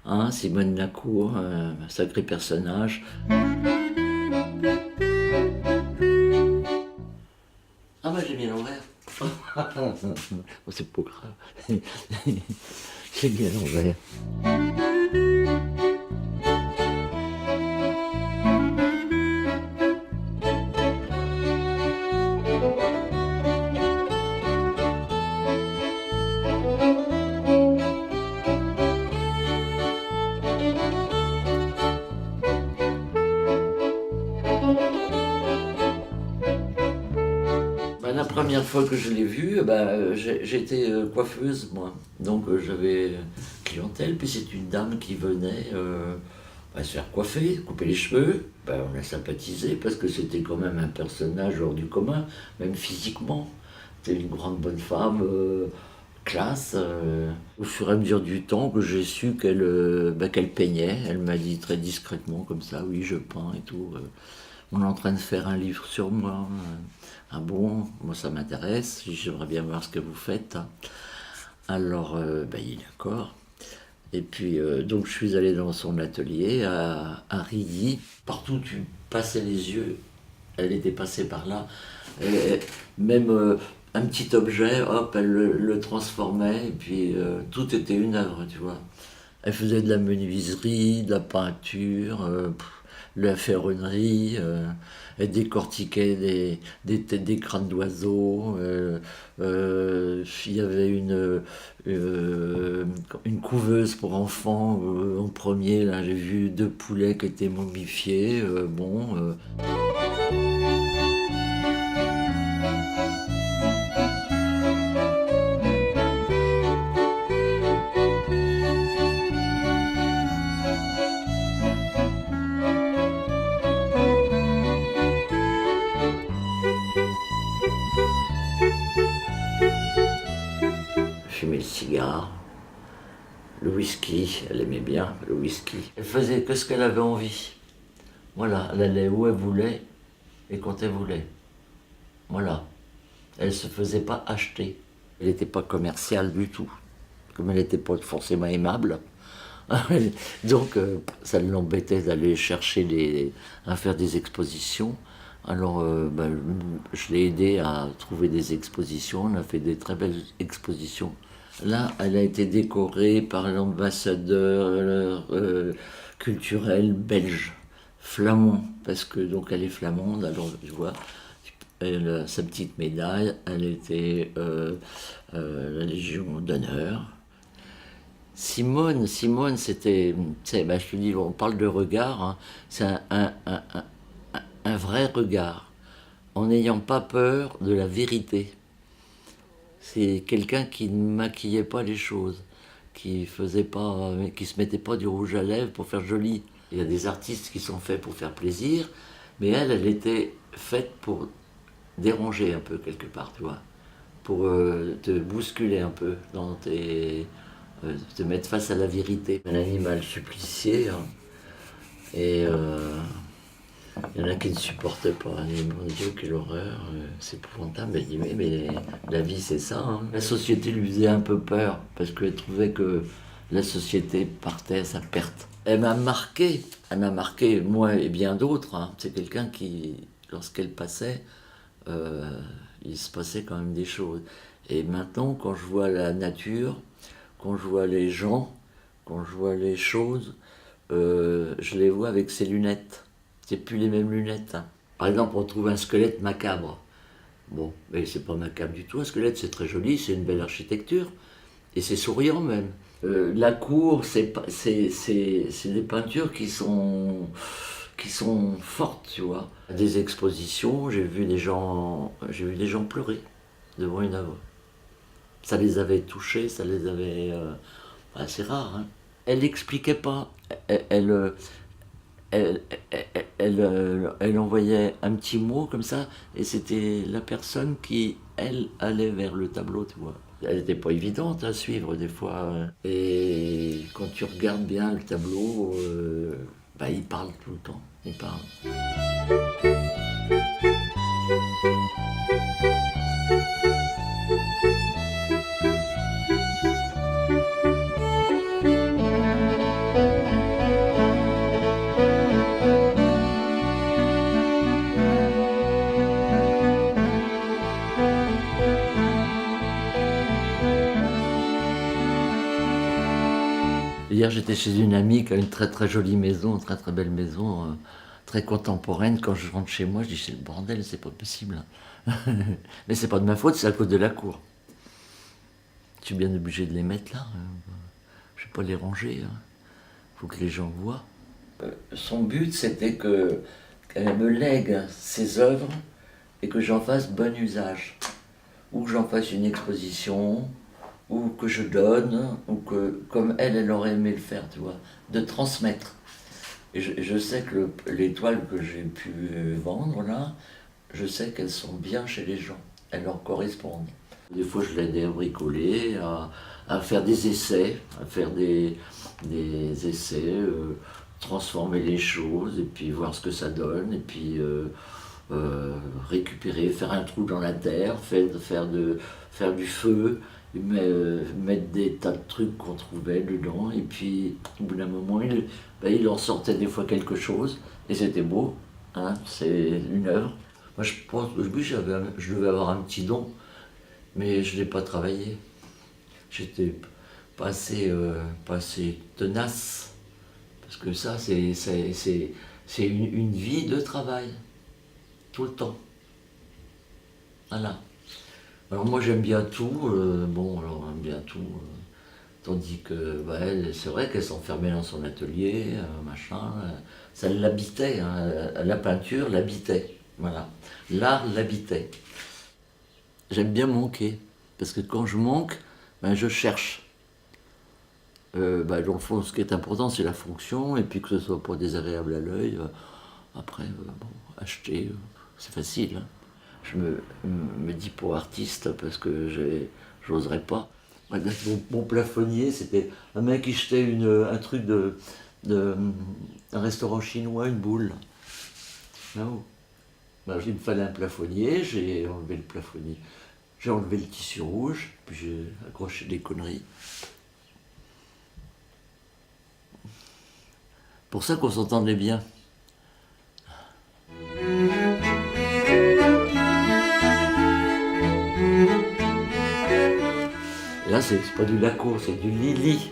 Hein, Simone Lacour, un sacré personnage. Ah bah j'ai mis l'envers. Oh, c'est pas grave. J'ai mis à l'envers. Bah, la première fois que je l'ai vue, j'étais coiffeuse, moi. Donc j'avais clientèle, puis c'est une dame qui venait se faire coiffer, couper les cheveux. Bah, on a sympathisé parce que c'était quand même un personnage hors du commun, même physiquement. C'était une grande bonne femme, classe. Au fur et à mesure du temps que j'ai su qu'elle peignait, elle m'a dit très discrètement comme ça, oui, je peins et tout. On est en train de faire un livre sur moi. Ah bon, moi ça m'intéresse, j'aimerais bien voir ce que vous faites. Alors, il est d'accord. Et puis, donc je suis allé dans son atelier à Rilly. Partout où tu passais les yeux, elle était passée par là. Et même un petit objet, hop, elle le transformait. Et puis, tout était une œuvre, tu vois. Elle faisait de la menuiserie, de la peinture, de la ferronnerie. Elle décortiquait des têtes des crânes d'oiseaux. Il y avait une couveuse pour enfants. En premier, là, j'ai vu 2 poulets qui étaient momifiés. Fumait le cigare, le whisky, elle aimait bien le whisky. Elle faisait que ce qu'elle avait envie. Voilà, elle allait où elle voulait et quand elle voulait. Voilà. Elle se faisait pas acheter. Elle n'était pas commerciale du tout. Comme elle n'était pas forcément aimable. Donc ça l'embêtait d'aller chercher à faire des expositions. Alors je l'ai aidé à trouver des expositions. On a fait des très belles expositions. Là, elle a été décorée par l'ambassadeur culturel belge, flamand, parce que donc elle est flamande. Alors tu vois, sa petite médaille, elle était la Légion d'honneur. Simone, c'était, tu sais, je te dis, on parle de regard, hein, c'est un vrai regard, en n'ayant pas peur de la vérité. C'est quelqu'un qui ne maquillait pas les choses, qui se mettait pas du rouge à lèvres pour faire joli. Il y a des artistes qui sont faits pour faire plaisir, mais elle était faite pour déranger un peu quelque part, tu vois, pour te bousculer un peu te mettre face à la vérité. Un animal supplicié, hein, et il y en a qui ne supportent pas. Et mon Dieu, quelle horreur, c'est épouvantable. Elle dit, mais la vie, c'est ça. Hein. La société lui faisait un peu peur, parce qu'elle trouvait que la société partait à sa perte. Elle m'a marqué, moi et bien d'autres. Hein. C'est quelqu'un qui, lorsqu'elle passait, il se passait quand même des choses. Et maintenant, quand je vois la nature, quand je vois les gens, quand je vois les choses, je les vois avec ces lunettes. C'est plus les mêmes lunettes. Hein. Par exemple, on trouve un squelette macabre. Bon, mais c'est pas macabre du tout. Un squelette, c'est très joli, c'est une belle architecture. Et c'est souriant même. La cour, c'est des peintures qui sont fortes, tu vois. À des expositions, j'ai vu des gens pleurer devant une œuvre. Ça les avait touchés, ça les avait... c'est rare, hein. Elle n'expliquait pas. Elle, elle envoyait un petit mot comme ça, et c'était la personne qui, elle, allait vers le tableau, tu vois. Elle n'était pas évidente à suivre des fois. Et quand tu regardes bien le tableau, il parle tout le temps. Il parle. Hier, j'étais chez une amie qui a une très très jolie maison, une très très belle maison, très contemporaine. Quand je rentre chez moi, je dis c'est le bordel, c'est pas possible. Mais c'est pas de ma faute, c'est à cause de la cour. Je suis bien obligé de les mettre là. Je vais pas les ranger. Faut que les gens voient. Son but, c'était qu'elle me lègue ses œuvres et que j'en fasse bon usage. Ou que j'en fasse une exposition, ou que je donne, ou que, comme elle aurait aimé le faire, tu vois, de transmettre. Et je sais que les toiles que j'ai pu vendre là, je sais qu'elles sont bien chez les gens, elles leur correspondent. Des fois, je l'aide à bricoler, à faire des essais, à faire des essais, transformer les choses, et puis voir ce que ça donne, et puis récupérer, faire un trou dans la terre, faire du feu, mettre des tas de trucs qu'on trouvait dedans, et puis au bout d'un moment, il en sortait des fois quelque chose, et c'était beau, hein, c'est une œuvre. Moi, je pense qu'au début, je devais avoir un petit don, mais je ne l'ai pas travaillé. J'étais pas assez tenace, parce que ça, c'est une vie de travail, tout le temps. Voilà. Alors moi, j'aime bien tout, alors j'aime bien tout, tandis que, bah, elle, c'est vrai qu'elle s'enfermait dans son atelier, machin, ça l'habitait, hein, la peinture l'habitait, voilà. L'art l'habitait. J'aime bien manquer, parce que quand je manque, ben, je cherche. Dans le fond, ce qui est important, c'est la fonction, et puis que ce soit pas désagréable à l'œil. Après, acheter, c'est facile. Hein. Je me dis pour artiste, parce que j'oserais pas. Mon plafonnier, c'était un mec qui jetait un truc un restaurant chinois, une boule. Là-haut. Il me fallait un plafonnier, j'ai enlevé le plafonnier. J'ai enlevé le tissu rouge, puis j'ai accroché des conneries. Pour ça qu'on s'entendait bien. Et là, c'est pas du Lacour, c'est du Lili.